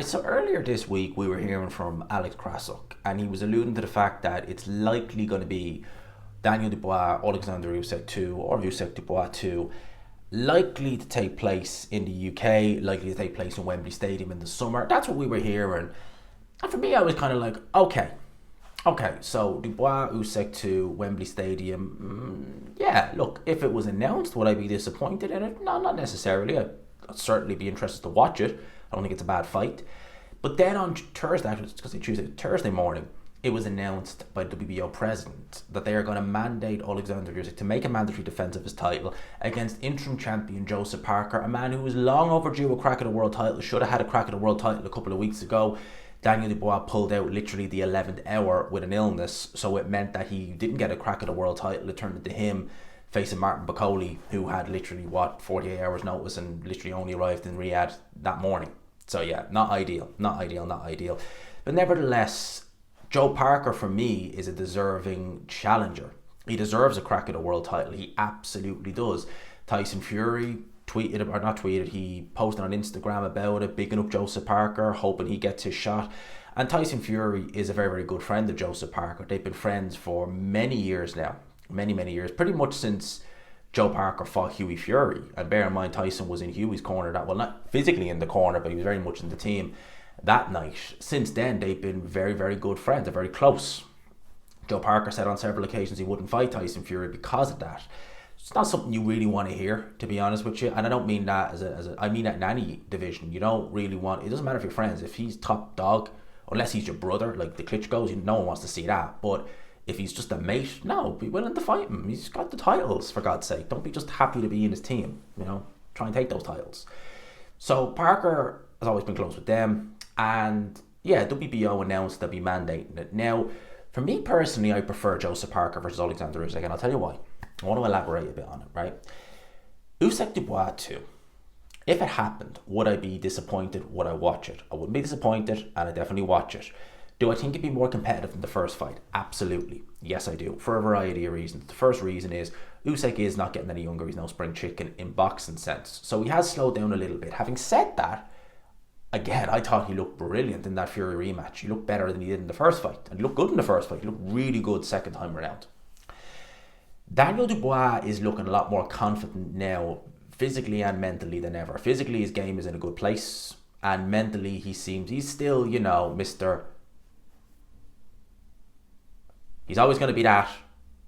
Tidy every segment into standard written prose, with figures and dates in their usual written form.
right, so earlier this week we were hearing from Alex Krasuk, and he was alluding to the fact that it's likely going to be Daniel Dubois, Oleksandr Usyk 2, or Usyk Dubois 2, likely to take place in the UK, likely to take place in Wembley Stadium in the summer. That's what we were hearing. And for me, I was kind of like, okay, so Dubois, Usyk to Wembley Stadium. Yeah, look, if it was announced, would I be disappointed in it? No, not necessarily. I'd certainly be interested to watch it. I don't think it's a bad fight. But then on Thursday, actually, it's because they choose it, Thursday morning, it was announced by the WBO president that they are going to mandate Oleksandr Usyk to make a mandatory defence of his title against interim champion Joseph Parker, a man who was long overdue a crack at a world title, should have had a crack at a world title a couple of weeks ago. Daniel Dubois pulled out literally the 11th hour with an illness, so it meant that he didn't get a crack at a world title. It turned into him facing Martin Bakole, who had literally, 48 hours notice and literally only arrived in Riyadh that morning. So yeah, not ideal. But nevertheless, Joe Parker, for me, is a deserving challenger. He deserves a crack at a world title. He absolutely does. Tyson Fury he posted on Instagram about it, bigging up Joseph Parker, hoping he gets his shot. And Tyson Fury is a very, very good friend of Joseph Parker. They've been friends for many years now. Many years. Pretty much since Joe Parker fought Hughie Fury. And bear in mind, Tyson was in Hughie's corner, not physically in the corner, but he was very much in the team that night. Since then, they've been very, very good friends. They're very close. Joe Parker said on several occasions he wouldn't fight Tyson Fury because of that. It's not something you really want to hear, to be honest with you. And I don't mean that I mean that in any division. You don't really want, it doesn't matter if you're friends. If he's top dog, unless he's your brother, like the Klitschko's, no one wants to see that. But if he's just a mate, no, be willing to fight him. He's got the titles, for God's sake. Don't be just happy to be in his team, try and take those titles. So Parker has always been close with them. And yeah, WBO announced they'll be mandating it. Now, for me personally, I prefer Joseph Parker versus Oleksandr Usyk, and I'll tell you why. I want to elaborate a bit on it, right? Usyk Dubois 2. If it happened, would I be disappointed? Would I watch it? I wouldn't be disappointed, and I definitely watch it. Do I think it'd be more competitive than the first fight? Absolutely. Yes, I do. For a variety of reasons. The first reason is Usyk is not getting any younger. He's no spring chicken in boxing sense. So he has slowed down a little bit. Having said that, again, I thought he looked brilliant in that Fury rematch. He looked better than he did in the first fight. And he looked good in the first fight. He looked really good second time around. Daniel Dubois is looking a lot more confident now, physically and mentally, than ever. Physically, his game is in a good place. And mentally, he's still, Mr. He's always going to be that.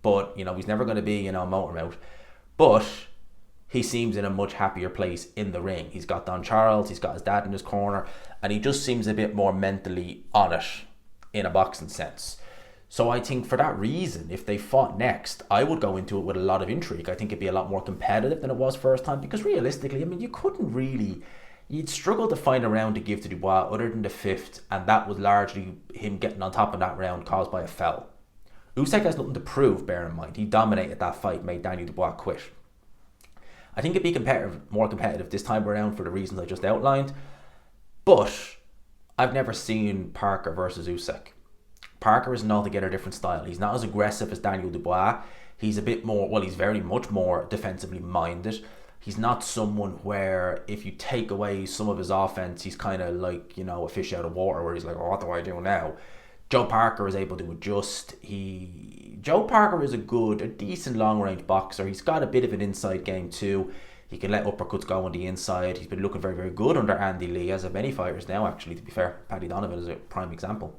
But, he's never going to be, motor mouth. But he seems in a much happier place in the ring. He's got Don Charles, he's got his dad in his corner, and he just seems a bit more mentally on it in a boxing sense. So I think for that reason, if they fought next, I would go into it with a lot of intrigue. I think it'd be a lot more competitive than it was first time, because realistically, you'd struggle to find a round to give to Dubois other than the fifth, and that was largely him getting on top of that round caused by a foul. Usyk has nothing to prove, bear in mind. He dominated that fight, made Daniel Dubois quit. I think it'd be more competitive this time around for the reasons I just outlined. But I've never seen Parker versus Usyk. Parker is an altogether different style. He's not as aggressive as Daniel Dubois. He's a bit more, he's very much more defensively minded. He's not someone where if you take away some of his offense, he's kind of like, a fish out of water, where he's like, what do I do now? Joe Parker is able to adjust. Joe Parker is a decent long-range boxer. He's got a bit of an inside game too. He can let uppercuts go on the inside. He's been looking very, very good under Andy Lee, as of many fighters now, actually, to be fair. Paddy Donovan is a prime example.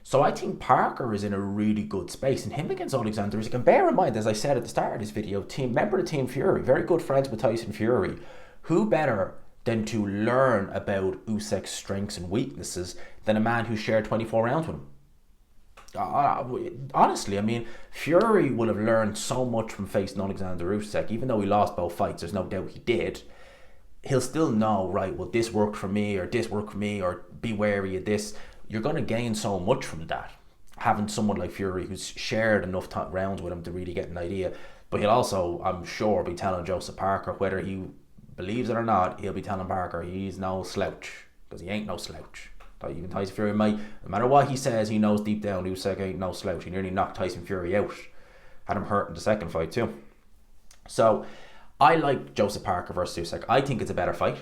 So I think Parker is in a really good space, and him against Oleksandr Usyk. And bear in mind, as I said at the start of this video, member of Team Fury, very good friends with Tyson Fury. Who better than to learn about Usyk's strengths and weaknesses than a man who shared 24 rounds with him? Honestly, Fury will have learned so much from facing Oleksandr Usyk. Even though he lost both fights, there's no doubt he did. He'll still know, right, well, this worked for me, or be wary of this. You're going to gain so much from that, having someone like Fury who's shared enough rounds with him to really get an idea. But he'll also, I'm sure, be telling Joseph Parker, whether he believes it or not, he'll be telling Parker he's no slouch, because he ain't no slouch. Even Tyson Fury might, no matter what he says, he knows deep down Usyk ain't no slouch. He nearly knocked Tyson Fury out, had him hurt in the second fight too. So I like Joseph Parker versus Usyk. I think it's a better fight.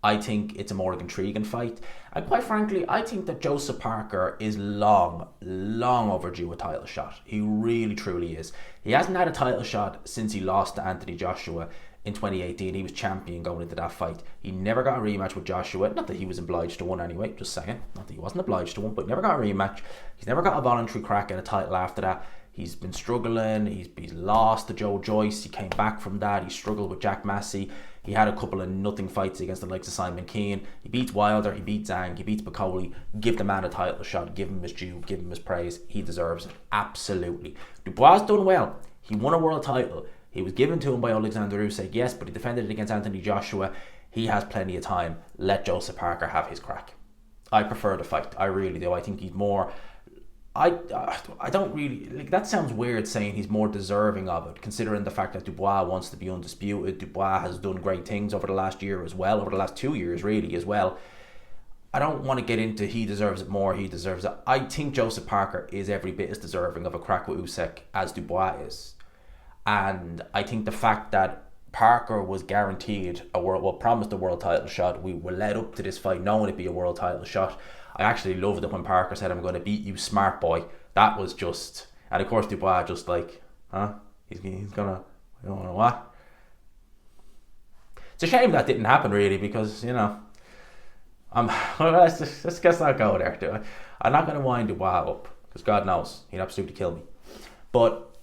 I think it's a more intriguing fight. And quite frankly, I think that Joseph Parker is long overdue a title shot. He really, truly is. He hasn't had a title shot since he lost to Anthony Joshua in 2018. He was champion going into that fight. He never got a rematch with Joshua. Not that he was obliged to one anyway, just saying. Not that he wasn't obliged to one, but never got a rematch. He's never got a voluntary crack at a title after that. He's been struggling. He's lost to Joe Joyce. He came back from that. He struggled with Jack Massey. He had a couple of nothing fights against the likes of Simon Keane. He beats Wilder. He beats Zhang. He beats Bacoli. Give the man a title shot. Give him his due. Give him his praise. He deserves it. Absolutely. Dubois done well. He won a world title. He was given to him by Oleksandr Usyk, yes, but he defended it against Anthony Joshua. He has plenty of time. Let Joseph Parker have his crack. I prefer the fight. I really do. I think he's more... I don't really... Like, that sounds weird saying he's more deserving of it, considering the fact that Dubois wants to be undisputed. Dubois has done great things over the last year as well, over the last 2 years really as well. I don't want to get into he deserves it more, he deserves it. I think Joseph Parker is every bit as deserving of a crack with Usyk as Dubois is. And I think the fact that Parker was guaranteed promised a world title shot. We were led up to this fight knowing it'd be a world title shot. I actually loved it when Parker said, "I'm going to beat you, smart boy." That was just... And of course Dubois just like, huh? He's gonna... I don't know what? It's a shame that didn't happen really, because, you know... let's not go there, do I? I'm not going to wind Dubois up, because God knows, he'd absolutely kill me. But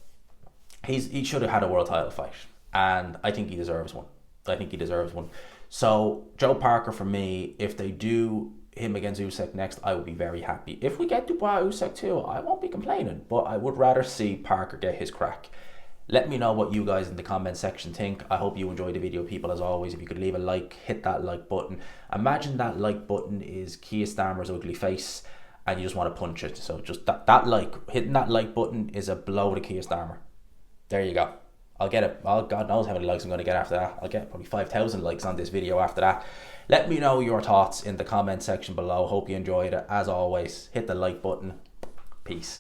he should have had a world title fight. And I think he deserves one. So, Joe Parker for me, if they do him against Usyk next, I will be very happy. If we get Dubois Usyk too, I won't be complaining, but I would rather see Parker get his crack. Let me know what you guys in the comment section think. I hope you enjoyed the video, people. As always, if you could leave a like, hit that like button. Imagine that like button is Keir Starmer's ugly face and you just want to punch it. So just that like, hitting that like button is a blow to Keir Starmer. There you go. I'll get it. Oh, God knows how many likes I'm going to get after that. I'll get probably 5,000 likes on this video after that. Let me know your thoughts in the comment section below. Hope you enjoyed it. As always, hit the like button. Peace.